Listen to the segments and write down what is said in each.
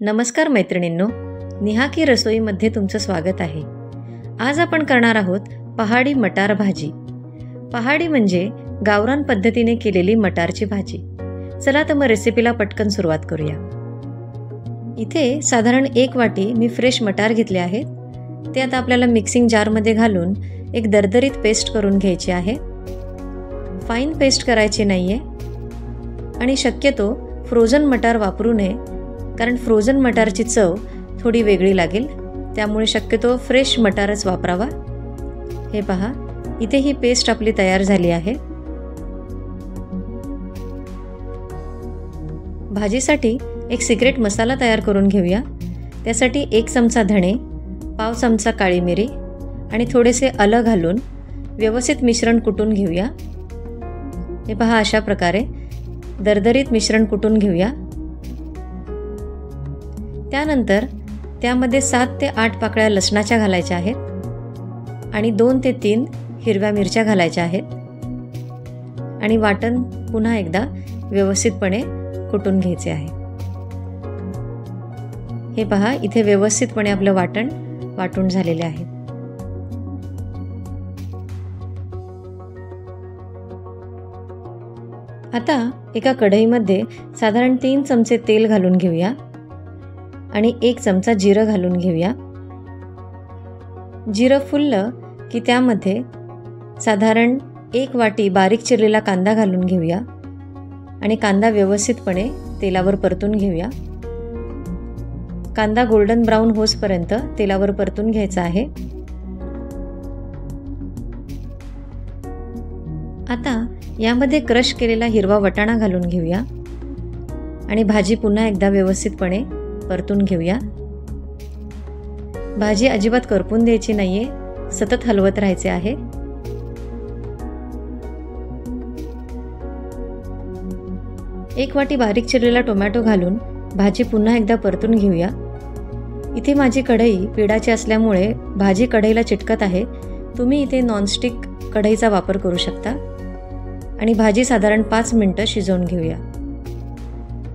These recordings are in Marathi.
नमस्कार मैत्रिणींनो, निहा की रसोईमध्ये तुमचं स्वागत आहे। आज आपण करणार आहोत पहाडी मटार भाजी। पहाडी म्हणजे गावरान पद्धतीने केलेली मटारची भाजी। चला तर मग रेसिपीला पटकन सुरुवात करूया। इथे साधारण 1 वाटी मी फ्रेश मटार घेतले आहेत। ते आता आपल्याला मिक्सिंग जारमध्ये घालून एक दरदरीत पेस्ट करून घ्यायची आहे। फाईन पेस्ट करायची नाहीये आणि शक्यतो फ्रोझन मटार वापरू नये, कारण फ्रोझन मटारची चव थोडी वेगळी लागेल। त्यामुळे शक्यतो फ्रेश मटारच वापरावा। हे पहा, इथे ही पेस्ट आपली तयार झाली आहे। भाजीसाठी एक सिक्रेट मसाला तयार करून घेऊया। त्यासाठी 1 चमचा धणे, पाव चमचा काळी मिरी आणि थोडेसे आलं घालून व्यवस्थित मिश्रण कुटून घेऊया। हे पहा, अशा प्रकारे दरदरीत मिश्रण कुटून घेऊया। त्यानंतर त्यामध्ये 7 ते 8 पाकळ्या लसणाच्या घालायच्या आहेत आणि 2 ते 3 हिरव्या मिरच्या घालायच्या आहेत आणि वाटण पुन्हा एकदा व्यवस्थितपणे कुटून घ्यायचे आहे। हे पहा, इथे व्यवस्थितपणे आपलं वाटण वाटून झालेले आहे। आता एका कढईमध्ये साधारण 3 चमचे तेल घालून घेऊया आणि 1 चमचा जिरं घालून घेऊया। जिरं फुललं की त्यामध्ये साधारण 1 वाटी बारीक चिरलेला कांदा घालून घेऊया आणि कांदा व्यवस्थितपणे तेलावर परतून घेऊया। कांदा गोल्डन ब्राऊन होईपर्यंत तेलावर परतून घ्यायचा आहे। आता यामध्ये क्रश केलेला हिरवा वाटाणा घालून घेऊया आणि भाजी पुन्हा एकदा व्यवस्थितपणे परतून घेऊया। भाजी अजिबात करपून द्यायची नाहीये, सतत हलवत राहायचे आहे। एक वाटी बारीक चिरलेला टोमॅटो घालून भाजी पुन्हा एकदा परतून घेऊया। इथे माझी कढई पिठाची असल्यामुळे भाजी कढईला चिटकत आहे। तुम्ही इथे नॉनस्टिक कढईचा वापर करू शकता आणि भाजी साधारण 5 मिनिटं शिजवून घेऊया।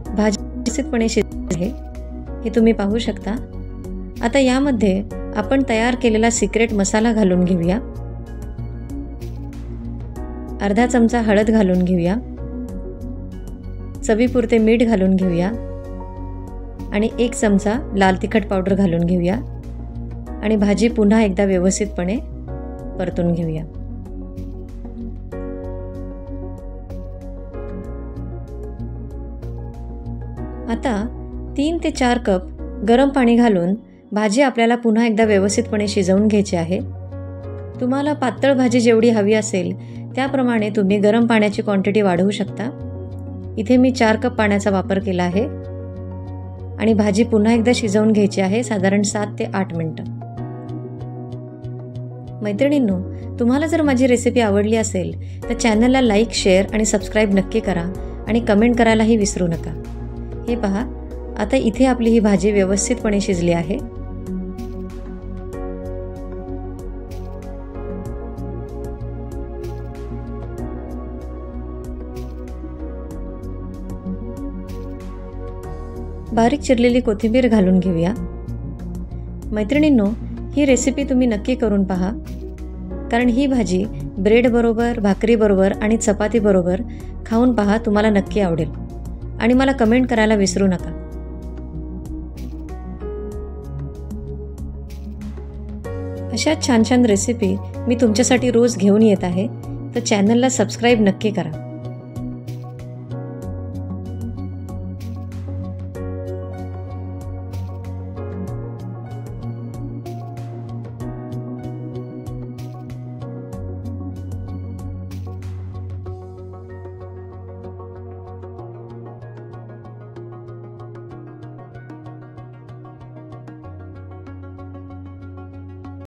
भाजी व्यवस्थितपणे शिजली आहे हे तुम्ही पाहू शकता। आता यामध्ये आपण तयार केलेला सिक्रेट मसाला घालून घेऊया। अर्धा चमचा हळद घालून घेऊया, चवीपुरते मीठ घालून घेऊया आणि 1 चमचा लाल तिखट पावडर घालून घेऊया आणि भाजी पुन्हा एकदा व्यवस्थितपणे परतून घेऊया। आता 3 ते 4 कप गरम पाणी घालून भाजी आपल्याला पुन्हा एकदा व्यवस्थितपणे शिजवून घ्यायची आहे। तुम्हाला पातळ भाजी जेवढी हवी असेल त्याप्रमाणे तुम्ही गरम पाण्याची क्वांटिटी वाढवू शकता। इथे मी 4 कप पाण्याचा वापर केला आहे आणि भाजी पुन्हा एकदा शिजवून घ्यायची आहे, साधारण 7 ते 8 मिनिटं। मैत्रिणींनो, तुम्हाला जर माझी रेसिपी आवडली असेल तर चॅनलला लाईक, शेअर आणि सबस्क्राईब नक्की करा आणि कमेंट करायलाही विसरू नका। हे पहा, आता इथे आपली ही भाजी व्यवस्थितपणे शिजली आहे। बारीक चिरलेली कोथिंबीर घालून घेऊया। मैत्रिणींनो, ही रेसिपी तुम्ही नक्की करून पहा, कारण ही भाजी ब्रेड बरोबर, भाकरी बरोबर आणि चपाती बरोबर खाऊन पहा, तुम्हाला नक्की आवडेल आणि मला कमेंट करायला विसरू नका। अशा छान छान रेसिपी मी तुमच्यासाठी रोज घेऊन येत आहे, तर चॅनलला सबस्क्राईब नक्की करा।